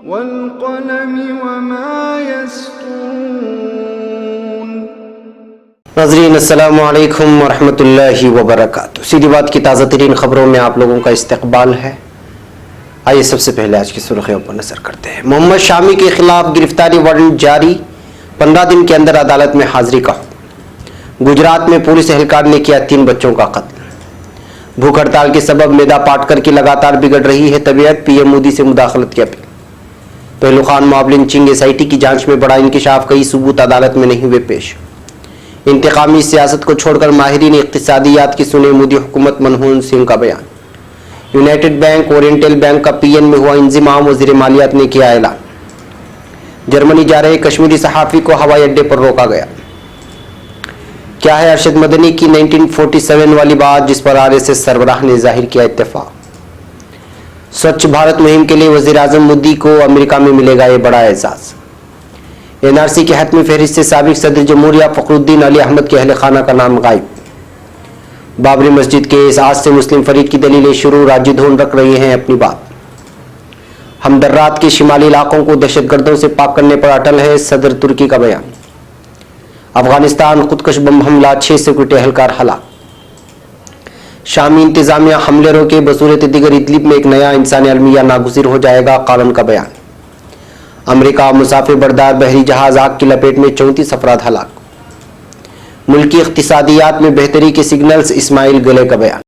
वल्क़लमि वमा यस्तून। नाज़रीन अस्सलामु अलैकुम वरहमतुल्लाहि वबरकातुहू। सीधी बात की ताज़ा तरीन खबरों में आप लोगों का इस्तकबाल है। आइए सबसे पहले आज की सुर्खियों पर नजर करते हैं। मोहम्मद शामी के खिलाफ गिरफ्तारी वारंट जारी, 15 दिन के अंदर अदालत में हाजिरी का हुक्म। गुजरात में पुलिस एहलकार ने किया 3 बच्चों का कत्ल। भूख हड़ताल के सबब मेधा पाटकर की लगातार बिगड़ रही है तबीयत, पीएम मोदी से मुदाखलत की अपील। पहलू खान मॉब लिंचिंग एसआईटी की जांच में बड़ा इंकिशाफ, कई सबूत अदालत में नहीं हुए पेश। इंतकामी सियासत को छोड़कर माहिरीन इक्तिसादियात की सुने मोदी हुकूमत, मनमोहन सिंह का बयान। यूनाइटेड बैंक, ओरिएंटल बैंक का पीएन में हुआ इंजिमाम, वजीर मालियात ने किया ऐलान। जर्मनी जा रहे कश्मीरी सहाफी को हवाई अड्डे पर रोका गया। क्या है अरशद मदनी की 1947 वाली बात जिस पर आरएसएस सरबराह ने जाहिर किया इत्तेफाक। स्वच्छ भारत मुहिम के लिए वजीर आजम मोदी को अमेरिका में मिलेगा ये बड़ा एजाज। एनआरसी के हतमी फहरिस्त से साबिक सदर जमहूरिया फखरुद्दीन अली अहमद के अहल खाना का नाम गायब। बाबरी मस्जिद केस, आज से मुस्लिम फरीक की दलीलें शुरू, राज्य ढूंढ रख रहे हैं अपनी बात। हमदर्रात के शिमाली इलाकों को दहशतगर्दों से पाक करने पर अटल है सदर तुर्की का बयान। अफगानिस्तान खुदकश बम हमला, 6 सिक्योरिटी एहलकार हलाक। शामी इंतजामिया हमले रोके, बसूरत दिगर इदलिब में एक नया इंसानी अलमिया नागुज़िर हो जाएगा, कालन का बयान। अमेरिका मुसाफिर बरदार बहरी जहाज आग की लपेट में 34 अफराद हलाक। मुल्की इख्तिसादियात में बेहतरी के सिग्नल्स, इस्माइल गले का बयान।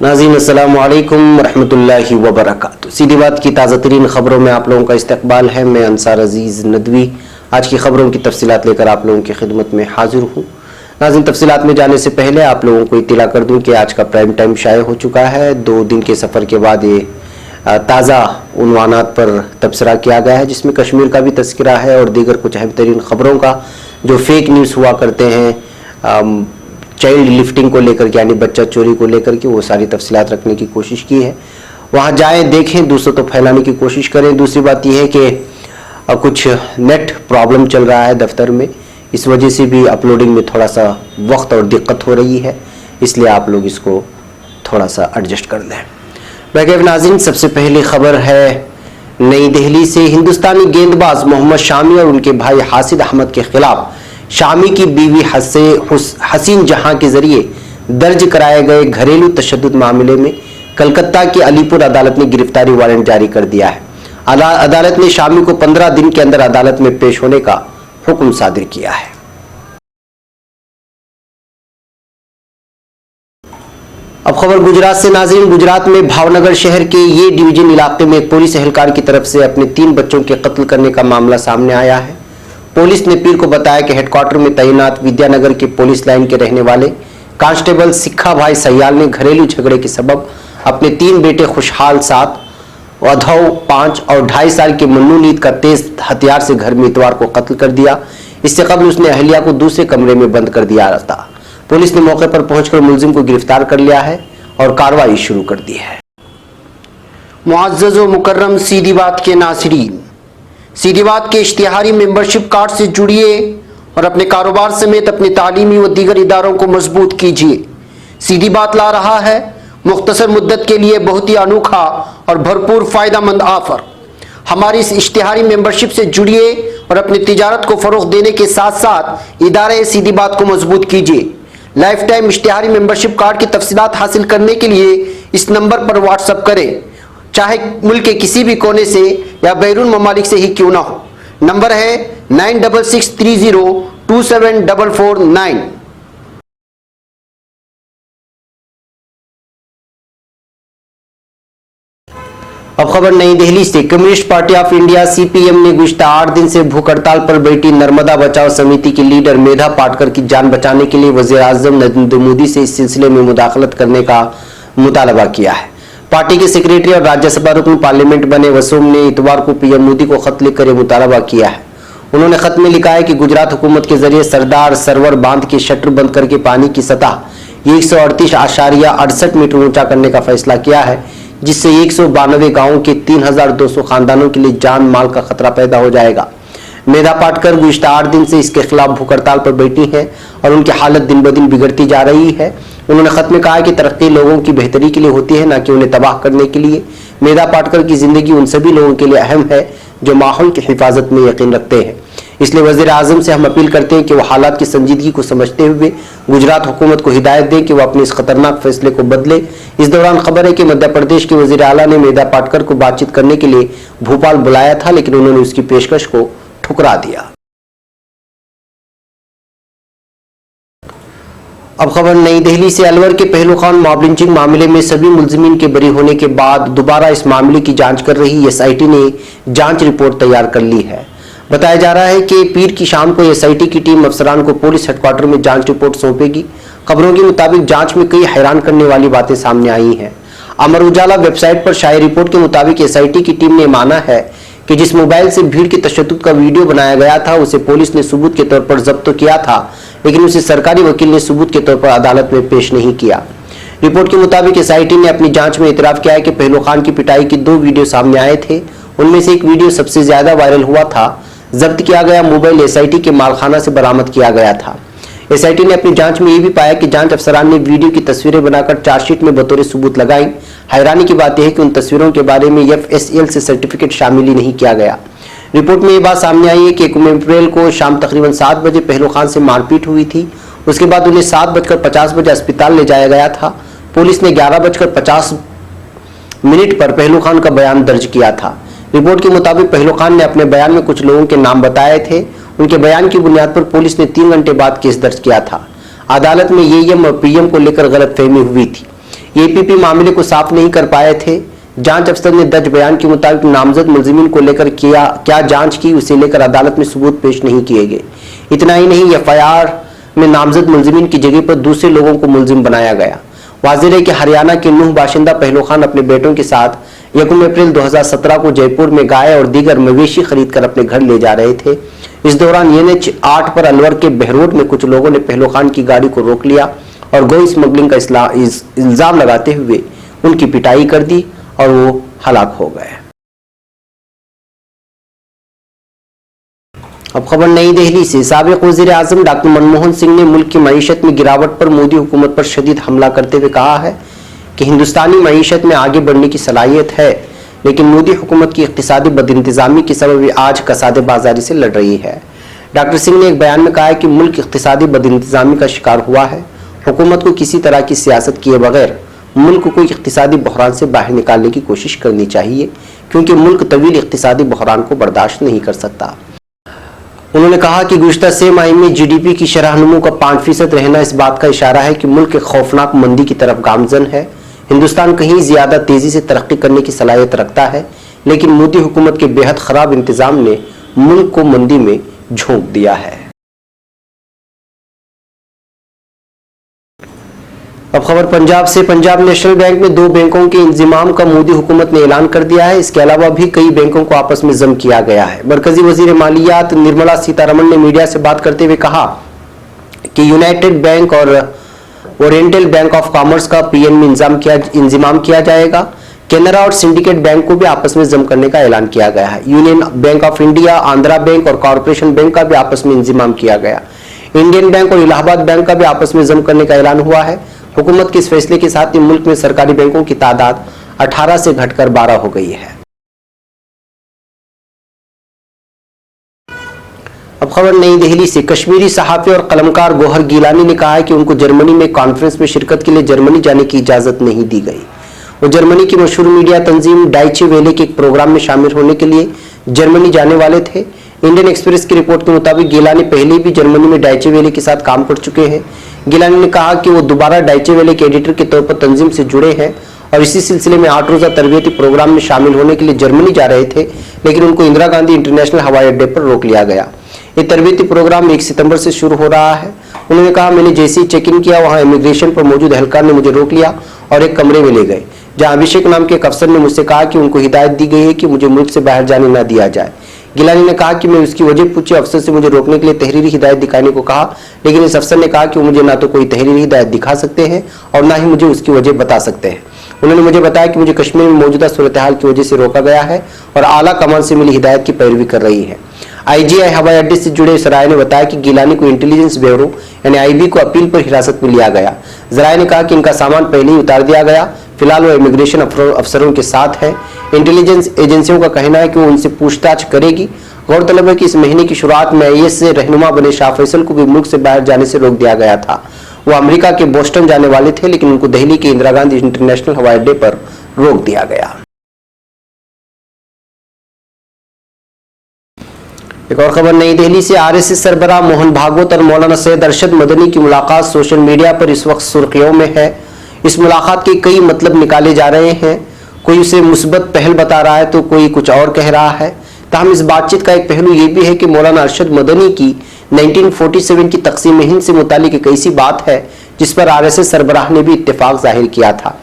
नाज़रीन अस्सलामु अलैकुम वरहमतुल्लाहि वबरकातुहू। सीधी बात की ताज़ा तरीन खबरों में आप लोगों का इस्तकबाल है। मैं अंसार अजीज़ नदवी आज की खबरों की तफसीलात लेकर आप लोगों की खिदमत में हाजिर हूँ। नाज़रीन तफसीलात में जाने से पहले आप लोगों को इत्तला कर दूँ कि आज का प्राइम टाइम शाये हो चुका है। 2 दिन के सफ़र के बाद ये ताज़ा उन्वानात पर तबसरा किया गया है, जिसमें कश्मीर का भी तस्करा है और दीगर कुछ अहम तरीन खबरों का जो फेक न्यूज़ हुआ करते हैं चाइल्ड लिफ्टिंग को लेकर के, यानी बच्चा चोरी को लेकर के, वो सारी तफसीलात रखने की कोशिश की है। वहाँ जाएं, देखें, दूसरों तो फैलाने की कोशिश करें। दूसरी बात यह है कि कुछ नेट प्रॉब्लम चल रहा है दफ्तर में, इस वजह से भी अपलोडिंग में थोड़ा सा वक्त और दिक्कत हो रही है, इसलिए आप लोग इसको थोड़ा सा एडजस्ट कर दें। वैसे नाज़रीन सबसे पहली खबर है नई दिल्ली से। हिंदुस्तानी गेंदबाज मोहम्मद शामी और उनके भाई हासिद अहमद के खिलाफ शामी की बीवी हसीन जहां के जरिए दर्ज कराए गए घरेलू तशद्दुद मामले में कलकत्ता की अलीपुर अदालत ने गिरफ्तारी वारंट जारी कर दिया है। अदालत ने शामी को 15 दिन के अंदर अदालत में पेश होने का हुक्म सादिर किया है। अब खबर गुजरात से। नाज़रीन गुजरात में भावनगर शहर के ये डिवीजन इलाके में एक पुलिस एहलकार की तरफ से अपने 3 बच्चों के कत्ल करने का मामला सामने आया है। पुलिस ने पीर को बताया कि हेडक्वार्टर में तैनात विद्यानगर के पुलिस लाइन के रहने वाले कांस्टेबल सिक्खा भाई सयाल ने घरेलू झगड़े के सबब अपने 3 बेटे खुशहाल 7, अधव 5 और 2.5 साल के मन्नू नीत का तेज हथियार से घर में इतवार को कत्ल कर दिया। इससे कबल उसने अहलिया को दूसरे कमरे में बंद कर दिया था। पुलिस ने मौके पर पहुंचकर मुलजिम को गिरफ्तार कर लिया है और कार्रवाई शुरू कर दी है। मुअज़्ज़ज़ व मुकर्रम सीधी बात के नाज़रीन, सीधी बात के इश्तिहारी मेंबरशिप कार्ड से जुड़िए और अपने कारोबार समेत अपने तालीमी व दीगर इदारों को मजबूत कीजिए। सीधी बात ला रहा है मुख्तसर मुद्दत के लिए बहुत ही अनोखा और भरपूर फ़ायदेमंद ऑफर। हमारी इस इश्तिहारी मेंबरशिप से जुड़िए और अपनी तिजारत को फ़रोग़ देने के साथ साथ इदारे सीधी बात को मजबूत कीजिए। लाइफ टाइम इश्तिहारी मेंबरशिप कार्ड की तफसीलात हासिल करने के लिए इस नंबर पर व्हाट्सअप करें, चाहे मुल्क के किसी भी कोने से या बैरून ममालिक से ही क्यों ना हो। नंबर है 9663027449। अब खबर नई दिल्ली से। Communist party of India CPM ने गुज़िश्ता 8 दिन से भूख हड़ताल पर बैठी नर्मदा बचाओ समिति की लीडर मेधा पाटकर की जान बचाने के लिए वज़ीर आज़म नरेंद्र मोदी से इस सिलसिले में मुदाखलत करने का मुतालबा किया है। पार्टी के सेक्रेटरी और राज्यसभा रुकन पार्लियामेंट बने वसूम ने इतवार को पीएम मोदी को खत लिखकर मुतालबा किया है। उन्होंने खत में लिखा है कि गुजरात हुकूमत के जरिए सरदार सरोवर बांध के शटर बंद करके पानी की सतह 138.68 मीटर ऊंचा करने का फैसला किया है, जिससे 192 गांवों के 3200 खानदानों के लिए जान माल का खतरा पैदा हो जाएगा। मेधा पाटकर गुज़िश्ता 8 दिन से इसके खिलाफ भूख हड़ताल पर बैठी हैं और उनकी हालत दिन ब दिन बिगड़ती जा रही है। उन्होंने खत में कहा कि तरक्की लोगों की बेहतरी के लिए होती है, न कि उन्हें तबाह करने के लिए। मेधा पाटकर की जिंदगी उन सभी लोगों के लिए अहम है जो माहौल की हिफाजत में यकीन रखते हैं। इसलिए वज़ीर आज़म से हम अपील करते हैं कि वो हालात की संजीदगी को समझते हुए गुजरात हुकूमत को हिदायत दें कि वो अपने इस खतरनाक फैसले को बदले। इस दौरान खबर है कि मध्य प्रदेश के वज़ीर आला ने मेधा पाटकर को बातचीत करने के लिए भोपाल बुलाया था, लेकिन उन्होंने उसकी पेशकश को ठुकरा दिया। अब खबर नई दिल्ली से। अलवर के पहलू खान मॉब लिंचिंग मामले में सभी मुलजिमीन के बरी होने के बाद दोबारा इस मामले की जांच कर रही एसआईटी ने जांच रिपोर्ट तैयार कर ली है। बताया जा रहा है कि पीर की शाम को एसआईटी की टीम अफसरान को पुलिस हेडक्वार्टर में जांच रिपोर्ट सौंपेगी। खबरों के मुताबिक जांच में कई हैरान करने वाली बातें सामने आई हैं। अमर उजाला वेबसाइट पर शाये रिपोर्ट के मुताबिक एसआईटी की टीम ने माना है कि जिस मोबाइल से भीड़ की तशद्दुद का वीडियो बनाया गया था उसे पुलिस ने सबूत के तौर पर जब्त किया था, लेकिन उसे सरकारी वकील ने सबूत के तौर पर अदालत में पेश नहीं किया। रिपोर्ट के मुताबिक एसआईटी ने अपनी जांच में इतराफ किया है कि पहलू खान की पिटाई के 2 वीडियो सामने आए थे। उनमें से एक वीडियो सबसे ज्यादा वायरल हुआ था। जब्त किया गया मोबाइल एसआईटी के मालखाना से बरामद किया गया था। एसआईटी ने अपनी जांच में यह भी पाया कि जांच अफसरान ने वीडियो की तस्वीरें बनाकर चार्जशीट में बतौर सबूत लगाई। हैरानी की बात यह है कि उन तस्वीरों के बारे में FSL से सर्टिफिकेट शामिल ही नहीं किया गया। रिपोर्ट में यह बात सामने आई है कि 1 अप्रैल को शाम तकरीबन 7 बजे पहलू खान से मारपीट हुई थी। उसके बाद उन्हें 7:50 बजे अस्पताल ले जाया गया था। पुलिस ने 11:50 पर पहलू खान का बयान दर्ज किया था। रिपोर्ट के मुताबिक पहलू खान ने अपने बयान में कुछ लोगों के नाम बताए थे। उनके बयान की बुनियाद पर पुलिस ने 3 घंटे बाद केस दर्ज किया था। अदालत में एएम और पीएम को लेकर गलतफहमी हुई थी। एपीपी मामले को साफ नहीं कर पाए थे। जांच अफसर ने दर्ज बयान के मुताबिक नामजद मुलजिमीन को लेकर क्या जांच की उसे लेकर अदालत में सबूत पेश नहीं किए गए। इतना ही नहीं, एफआईआर में नामजद मुलजिमीन की जगह पर दूसरे लोगों को मुलजिम बनाया गया। वाज़ेह है कि हरियाणा के नूह बाशिंदा पहलू खान अपने बेटों के साथ 1 अप्रैल 2017 को जयपुर में गाय और दीगर मवेशी खरीद कर अपने घर ले जा रहे थे। इस दौरान NH 8 पर अलवर के बहरोड में कुछ लोगों ने पहलू खान की गाड़ी को रोक लिया और गो स्मगलिंग का इल्जाम लगाते हुए उनकी पिटाई कर दी और वो हलाक हो गए। अब खबर नई दिल्ली से। साबिक वज़ीर आज़म डॉक्टर मनमोहन सिंह ने मुल्क की मईशत में गिरावट पर मोदी हुकूमत पर शदीद हमला करते हुए कहा है कि हिंदुस्तानी मईशत में आगे बढ़ने की सलाहियत है, लेकिन मोदी हुकूमत की इक्तिसादी बदइंतजामी के सबब आज कसादे बाजारी से लड़ रही है। डॉक्टर सिंह ने एक बयान में कहा है कि मुल्क इक्तिसादी बदइंतजामी का शिकार हुआ है। हुकूमत को किसी तरह की सियासत किए बगैर मुल्क को इक्तिसादी बहरान से बाहर निकालने की कोशिश करनी चाहिए, क्योंकि मुल्क तवील इक्तिसादी बहरान को बर्दाश्त नहीं कर सकता। उन्होंने कहा कि गुज़िश्ता 6 माह में GDP की शरह-ए-नमू का 5% रहना इस बात का इशारा है कि मुल्क एक खौफनाक मंदी की तरफ गामजन है। हिंदुस्तान कहीं ज्यादा तेजी से तरक्की करने की सलाहियत रखता है, लेकिन मोदी हुकूमत के बेहद खराब इंतजाम ने मुल्क को मंदी में झोंक दिया है। अब खबर पंजाब से। पंजाब नेशनल बैंक में 2 बैंकों के इंजिमाम का मोदी हुकूमत ने ऐलान कर दिया है। इसके अलावा भी कई बैंकों को आपस में जम किया गया है। मरकजी वजीर मालियात निर्मला सीतारमण ने मीडिया से बात करते हुए कहा कि यूनाइटेड बैंक और ओरिएंटल बैंक ऑफ कॉमर्स का पीएन में इंजिमाम किया जाएगा। केनरा और सिंडिकेट बैंक को भी आपस में जम करने का ऐलान किया गया है। Union bank of India, Andhra bank और कॉरपोरेशन बैंक का भी आपस में इंजिमाम किया गया। इंडियन बैंक और इलाहाबाद बैंक का भी आपस में जम करने का ऐलान हुआ है। हुकूमत के इस फैसले के साथ ही मुल्क में सरकारी बैंकों की तादाद 18 से घटकर 12 हो गई है। अब खबर नई दिल्ली से। कश्मीरी सहाफी और कलमकार गोहर गिलानी ने कहा है कि उनको जर्मनी में कॉन्फ्रेंस में शिरकत के लिए जर्मनी जाने की इजाजत नहीं दी गई। वो जर्मनी की मशहूर मीडिया तंजीम डाइचे वेले के एक प्रोग्राम में शामिल होने के लिए जर्मनी जाने वाले थे। इंडियन एक्सप्रेस की रिपोर्ट के मुताबिक गिलानी पहले भी जर्मनी में डाइचे वेले के साथ काम कर चुके हैं। गिलानी ने कहा कि वो दोबारा डाइचे वेले के एडिटर के तौर पर तंजीम से जुड़े हैं और इसी सिलसिले में 8 रोजा तरबियती प्रोग्राम में शामिल होने के लिए जर्मनी जा रहे थे, लेकिन उनको इंदिरा गांधी इंटरनेशनल हवाई अड्डे पर रोक लिया गया। ये तरबियती प्रोग्राम 1 सितंबर से शुरू हो रहा है। उन्होंने कहा, मैंने जैसे ही चेक इन किया वहां इमिग्रेशन पर मौजूद एहलकार ने मुझे रोक लिया और एक कमरे में ले गए, जहां अभिषेक नाम के एक अफसर ने मुझसे कहा कि उनको हिदायत दी गई है कि मुझे मुल्क से बाहर जाने न दिया जाए। गिलानी ने कहा कि मैं उसकी वजह पूछी। अफसर से मुझे रोकने के लिए तहरीरी हिदायत दिखाने को कहा, लेकिन इस अफसर ने कहा कि वो मुझे ना तो कोई तहरीरी हिदायत दिखा सकते हैं और ना ही मुझे उसकी वजह बता सकते हैं। उन्होंने मुझे बताया कि मुझे कश्मीर में मौजूदा सूरत हाल की वजह से रोका गया है और आला कमान से मिली हिदायत की पैरवी कर रही है। IGI हवाई अड्डे से जुड़े जराये ने बताया कि गिलानी को इंटेलिजेंस ब्यूरो यानी IB को अपील पर हिरासत में लिया गया। जराये ने कहा कि इनका सामान पहले ही उतार दिया गया, फिलहाल वो इमिग्रेशन अफसरों के साथ है। इंटेलिजेंस एजेंसियों का कहना है कि वो उनसे पूछताछ करेगी। गौरतलब है कि इस महीने की शुरुआत में IAS से रहनुमा बने शाह फैसल को भी मुल्क से बाहर जाने से रोक दिया गया था। वो अमेरिका के बोस्टन जाने वाले थे, लेकिन उनको दिल्ली के इंदिरा गांधी इंटरनेशनल हवाई अड्डे पर रोक दिया गया। एक और खबर नई दिल्ली से। RSS सरबराह मोहन भागवत और मौलाना सैयद अरशद मदनी की मुलाकात सोशल मीडिया पर इस वक्त सुर्खियों में है। इस मुलाकात के कई मतलब निकाले जा रहे हैं। कोई उसे मुस्बत पहल बता रहा है तो कोई कुछ और कह रहा है। ताहम इस बातचीत का एक पहलू यह भी है कि मौलाना अरशद मदनी की 1947 की तकसीम हिंद से मुतालिक एक ऐसी बात है जिस पर RSS सरबराह ने भी इत्तेफाक जाहिर किया था।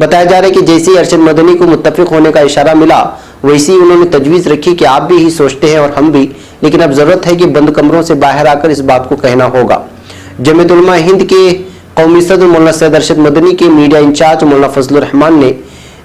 बताया जा रहा है कि जैसे ही अरशद मदनी को मुत्तफिक होने का इशारा मिला, वैसे ही उन्होंने तजवीज़ रखी कि आप भी यही सोचते हैं और हम भी, लेकिन अब जरूरत है कि बंद कमरों से बाहर आकर इस बात को कहना होगा। जमीयत उलमा हिंद के कौमी सदर मौलाना सैयद अरशद मदनी के मीडिया इंचार्ज मौलाना फजलुर रहमान ने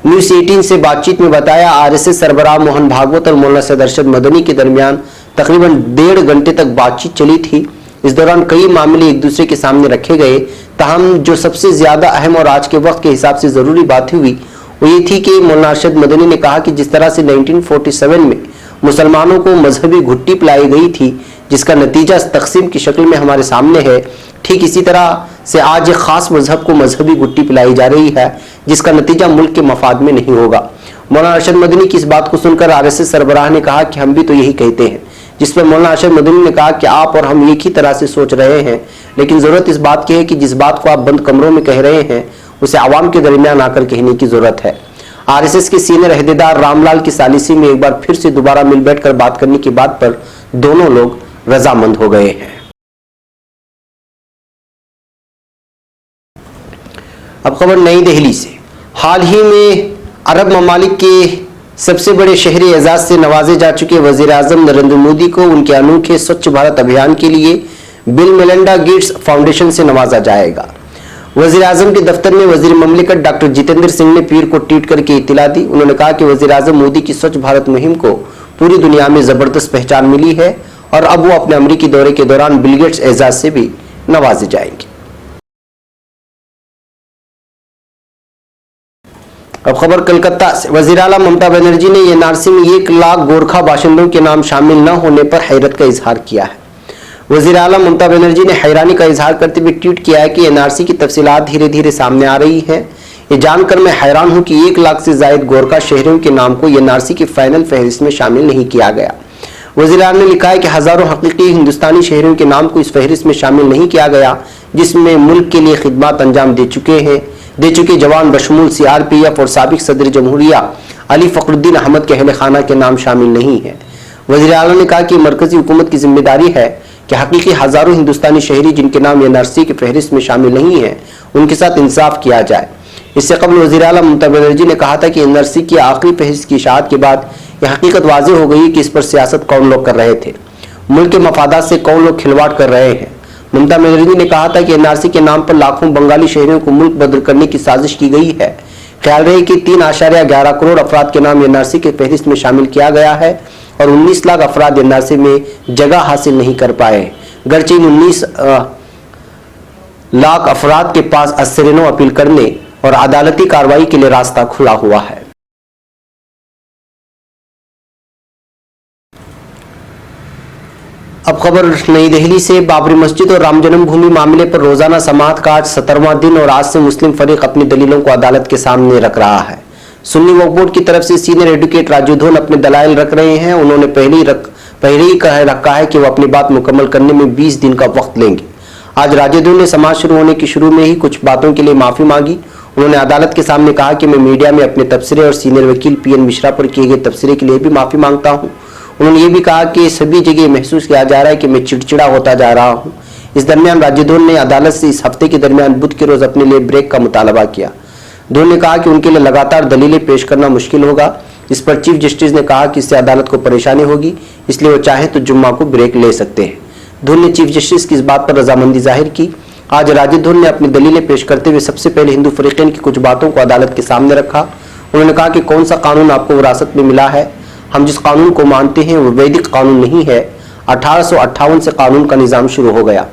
न्यूज़ 18 से बातचीत में बताया, RSS सरबराह मोहन भागवत और मौलाना सैयद अरशद मदनी के दरमियान तकरीबन 1.5 घंटे तक बातचीत चली थी। इस दौरान कई मामले एक दूसरे के सामने रखे गए। ताहम जो सबसे ज्यादा अहम और आज के वक्त के हिसाब से जरूरी बात हुई वो ये थी कि मौलाना अरशद मदनी ने कहा कि जिस तरह से 1947 में मुसलमानों को मजहबी घुट्टी पिलाई गई थी, जिसका नतीजा तकसीम की शक्ल में हमारे सामने है, ठीक इसी तरह से आज एक खास मजहब को मजहबी घुट्टी पिलाई जा रही है, जिसका नतीजा मुल्क के मफाद में नहीं होगा। मौलाना अरशद मदनी की इस बात को सुनकर RSS सरबराह ने कहा कि हम भी तो यही कहते हैं, जिस पर मौलाना अरशद मदनी ने कहा कि आप और हम एक ही तरह से सोच रहे हैं, लेकिन जरूरत इस बात की है कि जिस बात को आप बंद कमरों में कह रहे हैं उसे आवाम के दरमियान आकर कहने की जरूरत है। RSS के सीनियर अहदेदार रामलाल की सालिसी में एक बार फिर से दोबारा मिल बैठकर बात करने की बात पर दोनों लोग रजामंद हो गए हैं। अब खबर नई दिल्ली से। हाल ही में अरब ममालिक के सबसे बड़े शहरी एजाज से नवाजे जा चुके वजीर आजम नरेंद्र मोदी को उनके अनोखे स्वच्छ भारत अभियान के लिए बिल मेलिंडा गेट्स फाउंडेशन से नवाजा जाएगा। वजीर आजम के दफ्तर में वजीर ममलिकत डॉक्टर जितेंद्र सिंह ने पीर को ट्वीट करके इत्तला दी। उन्होंने कहा कि वजीर आजम मोदी की स्वच्छ भारत मुहिम को पूरी दुनिया में जबरदस्त पहचान मिली है और अब वो अपने अमरीकी दौरे के दौरान बिल गेट्स एजाज से भी नवाजे जाएंगे। अब खबर कलकत्ता से। वजीर आला ममता बनर्जी ने NRC में 1 लाख गोरखा बाशिंदों के नाम शामिल न होने पर हैरत का इजहार किया है। वजीर आला ममता बनर्जी ने हैरानी का इजहार करते हुए ट्वीट किया है कि NRC की तफसीलात धीरे धीरे सामने आ रही है। ये जानकर मैं हैरान हूं कि 1 लाख से जायद गोरखा शहरियों के नाम को NRC की फाइनल फहरिस्त में शामिल नहीं किया गया। वजीर आला ने लिखा है कि हजारों हकीकी हिंदुस्तानी शहरियों के नाम को इस फहरिस्त में शामिल नहीं किया गया, जिसमें मुल्क के लिए खिदमत अंजाम दे चुके जवान बशमूल CRPF और साबिक सदर जमहूरिया अली फखरुद्दीन अहमद के अहले खाना के नाम शामिल नहीं है। वजीर आला ने कहा कि मरकजी हुकूमत की जिम्मेदारी है कि हकीकी हजारों हिंदुस्तानी शहरी जिनके नाम NRC की फहरिस्त में शामिल नहीं है, उनके साथ इंसाफ किया जाए। इससे कबल वजीर आला ममता बनर्जी ने कहा था कि NRC की आखिरी फहरिस्त की इशाअत के बाद यह हकीकत वाज़ेह हो गई कि इस पर सियासत कौन लोग कर रहे थे, मुल्क के मफादात से कौन लोग खिलवाड़ कर रहे हैं। ममता बनर्जी ने कहा था कि NRC के नाम पर लाखों बंगाली शहरियों को मुल्क बदल करने की साजिश की गई है। ख्याल रहे कि 3.11 करोड़ अफराद के नाम NRC के फहरिस्त में शामिल किया गया है और 19 लाख अफराद NRC में जगह हासिल नहीं कर पाए। गर्चे इन 19 लाख अफराद के पास असरिनो अपील करने और अदालती कार्रवाई के लिए रास्ता खुला हुआ है। अब खबर नई दिल्ली से। बाबरी मस्जिद और राम जन्मभूमि मामले पर रोजाना समाअत का आज 17वां दिन और आज से मुस्लिम फरीक अपनी दलीलों को अदालत के सामने रख रहा है। सुन्नी वक्फ बोर्ड की तरफ से सीनियर एडवोकेट राजू धोन अपने दलाइल रख रहे हैं। उन्होंने पहले ही कह रखा है कि वो अपनी बात मुकम्मल करने में 20 दिन का वक्त लेंगे। आज राजू धोन ने समाज शुरू होने की शुरू में ही कुछ बातों के लिए माफी मांगी। उन्होंने अदालत के सामने कहा कि मैं मीडिया में अपने तबसरे और सीनियर वकील PN मिश्रा पर किए गए तबसरे के लिए भी माफी मांगता हूँ। उन्होंने ये भी कहा कि सभी जगह महसूस किया जा रहा है कि मैं चिड़चिड़ा होता जा रहा हूँ। इस दरमियान राजू धोन ने अदालत से इस हफ्ते के दरमियान बुध के रोज अपने लिए ब्रेक का मुतालबा किया। धोन ने कहा कि उनके लिए लगातार दलीलें पेश करना मुश्किल होगा। इस पर चीफ जस्टिस ने कहा कि इससे अदालत को परेशानी होगी, इसलिए वो चाहे तो जुम्मा को ब्रेक ले सकते हैं। धोन ने चीफ जस्टिस की इस बात पर रजामंदी जाहिर की। आज राजू धोन ने अपनी दलीलें पेश करते हुए सबसे पहले हिंदू फरीकैन की कुछ बातों को अदालत के सामने रखा। उन्होंने कहा कि कौन सा कानून आपको विरासत में मिला है? हम जिस कानून को मानते हैं वो वैदिक कानून नहीं है। 1858 से कानून का निज़ाम शुरू हो गया।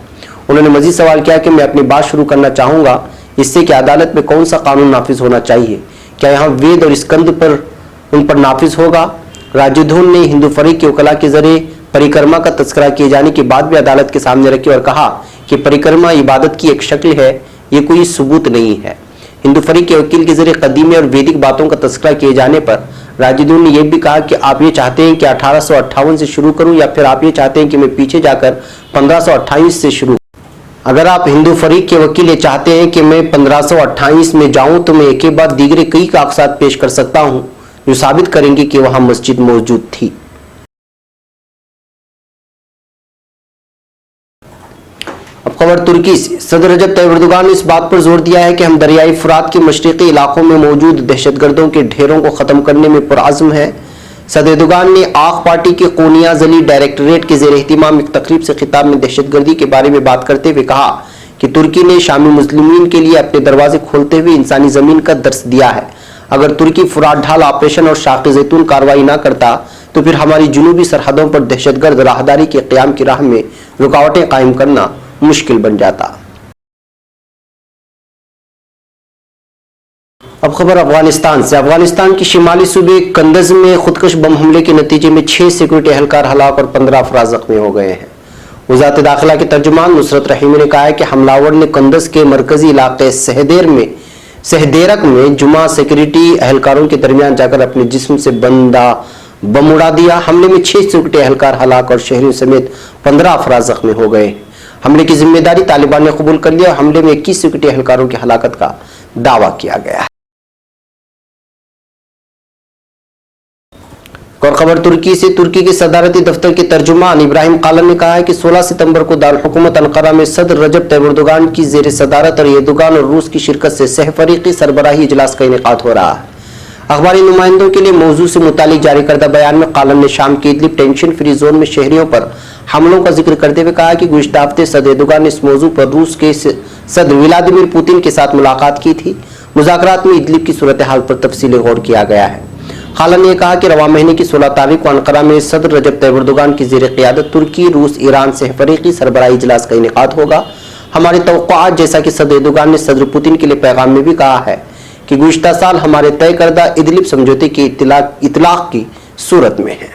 उन्होंने मजीद सवाल किया कि मैं अपनी बात शुरू करना चाहूँगा इससे कि अदालत में कौन सा कानून नाफिज होना चाहिए, क्या यहाँ वेद और स्कंद पर उन पर नाफिज होगा। राजिदुन ने हिंदू फरीक के वकला के जरिए परिक्रमा का तस्करा किए जाने की बात भी अदालत के सामने रखी और कहा कि परिक्रमा इबादत की एक शक्ल है, ये कोई सबूत नहीं है। हिंदू फरीक के वकील के जरिए कदीमी और वैदिक बातों का तस्करा किए जाने पर राजिदुन ने यह भी कहा कि आप ये चाहते हैं कि 1858 से शुरू करूं या फिर आप ये चाहते हैं कि मैं पीछे जाकर 1528 से शुरू। अगर आप हिंदू फरीक के वकील ये चाहते हैं कि मैं 1528 में जाऊं तो मैं एक के बाद दीगरे कई कागजात पेश कर सकता हूं जो साबित करेंगे कि वहां मस्जिद मौजूद थी। अब खबर तुर्की से। सदर रजब तैयब एर्दोगान ने इस बात पर जोर दिया है कि हम दरियाई फुरात के मशरिकी इलाकों में मौजूद दहशतगर्दों के ढेरों को खत्म करने में पुरअज़्म है। सदर एर्दोगान ने आख पार्टी के कोनिया जली डायरेक्टरेट के ज़ेर एहतिमाम एक तकरीब से खिताब में दहशतगर्दी के बारे में बात करते हुए कहा कि तुर्की ने शामी मुस्लिमीन के लिए अपने दरवाजे खोलते हुए इंसानी जमीन का दर्स दिया है। अगर तुर्की फुरात ढाल ऑपरेशन और शाक़ जैतून कार्रवाई न करता तो फिर हमारी जुनूबी सरहदों पर दहशतगर्द राहदारी के क़याम की राह में रुकावटें कायम करना मुश्किल बन जाता। अब खबर अफगानिस्तान से। अफगानिस्तान के शिमाली सूबे कंदज में खुदकश बम हमले के नतीजे में 6 सिक्योरिटी एहलकार हलाक और 15 अफराद जख्मी हो गए हैं। वज़ारत दाखिला के तर्जुमान नुसरत रहीमी ने कहा है कि हमलावर ने कंदज के मरकजी इलाके सहदेरक में जुमा सिक्योरिटी एहलकारों के दरमियान जाकर अपने जिस्म से बंदा बम उड़ा दिया। हमले में 6 सिक्योरिटी एहलकार हलाक और शहरियों समेत 15 अफराद जख्मी हो गए। हमले की जिम्मेदारी तालिबान ने कबूल कर लिया और हमले में 21 सिक्योरिटी एहलकारों की हलाकत का दावा किया गया है। और खबर तुर्की से। तुर्की के सदारती दफ्तर के तर्जुमान इब्राहिम कालन ने कहा है कि 16 सितंबर को दारुल हुकूमत अंकारा में सदर रजब तैयब एर्दोगान की जेर सदारत और एर्दोगान और रूस की शिरकत से सहफरीकी सरबराही इजलास का इनेकाद हो रहा है। अखबारी नुमाइंदों के लिए मौजू से मुतालिक जारी करदा बयान में कालन ने शाम के इदलिब टेंशन फ्री जोन में शहरियों पर हमलों का जिक्र करते हुए कहा कि गुज़िश्ता हफ्ते सदर एर्दोगान ने इस मौजू पर रूस के सदर व्लादिमीर पुतिन के साथ मुलाकात की थी। मुज़ाकरात में इदलिब की सूरत हाल पर तफसीली गौर किया गया है। खाला ने कहा कि रवा महीने की 16 तारीख को अंकारा में सदर रजब तैयब एर्दोगान की ज़ेर क़ियादत तुर्की, रूस, ईरान सहफरीकी सरबराही इजलास का इनेकाद होगा। हमारी तवक्कुआत, जैसा कि सदर एर्दोगान ने सदर पुतिन के लिए पैगाम में भी कहा है कि गुज़िश्ता साल हमारे तय करदा इदलिब समझौते के इतलाक की सूरत में है।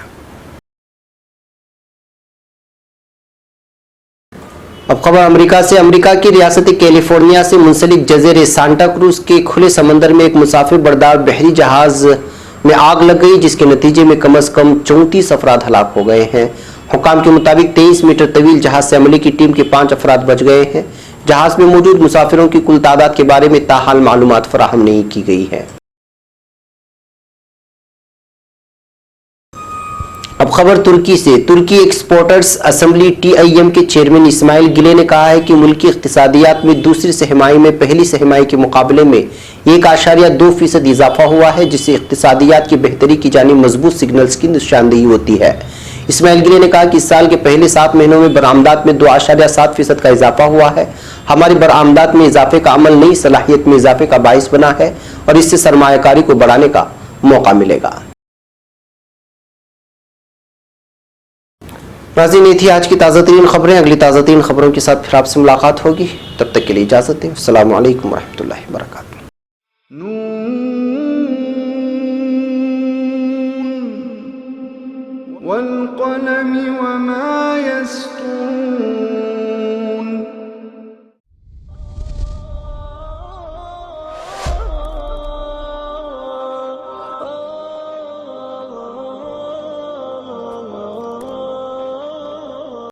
अब खबर अमेरिका से। अमेरिका की रियासत कैलिफोर्निया से मुंसलिक जजीरे सांता क्रूज के खुले समंदर में एक मुसाफिर बरदार बहरी जहाज में आग लग गई, जिसके नतीजे में कम से कम 34 अफराद हलाक हो गए हैं। हुक्काम के मुताबिक 23 मीटर तवील जहाज से अमले की टीम के 5 अफराद बच गए हैं। जहाज में मौजूद मुसाफिरों की कुल तादाद के बारे में ताहाल मालूमात फराहम नहीं की गई है। अब खबर तुर्की से। तुर्की एक्सपोर्टर्स असेंबली TIM के चेयरमैन इस्माइल गिले ने कहा है कि मुल्की इक्तिसादियात में दूसरी सहमाई में पहली सहमाई के मुकाबले में 1.2% इजाफा हुआ है, जिससे इक्तिसादियात की बेहतरी की जानिब मजबूत सिग्नल्स की निशानदेही होती है। इस्माइल गिले ने कहा कि इस साल के पहले 7 महीनों में बरामदात में 2.7% का इजाफा हुआ है। हमारी बरामदात में इजाफे का अमल नई सलाहियत में इजाफे का बाइस बना है और इससे सरमायाकारी को बढ़ाने का मौका मिलेगा। नाज़रीन, ये थी आज की ताज़ा तरीन खबरें। अगली ताज़ा तरीन खबरों के साथ फिर आपसे मुलाकात होगी। तब तक के लिए इजाज़त दें। अस्सलामु अलैकुम वरहमतुल्लाहि वबरकातुहू। वल क़लम वमा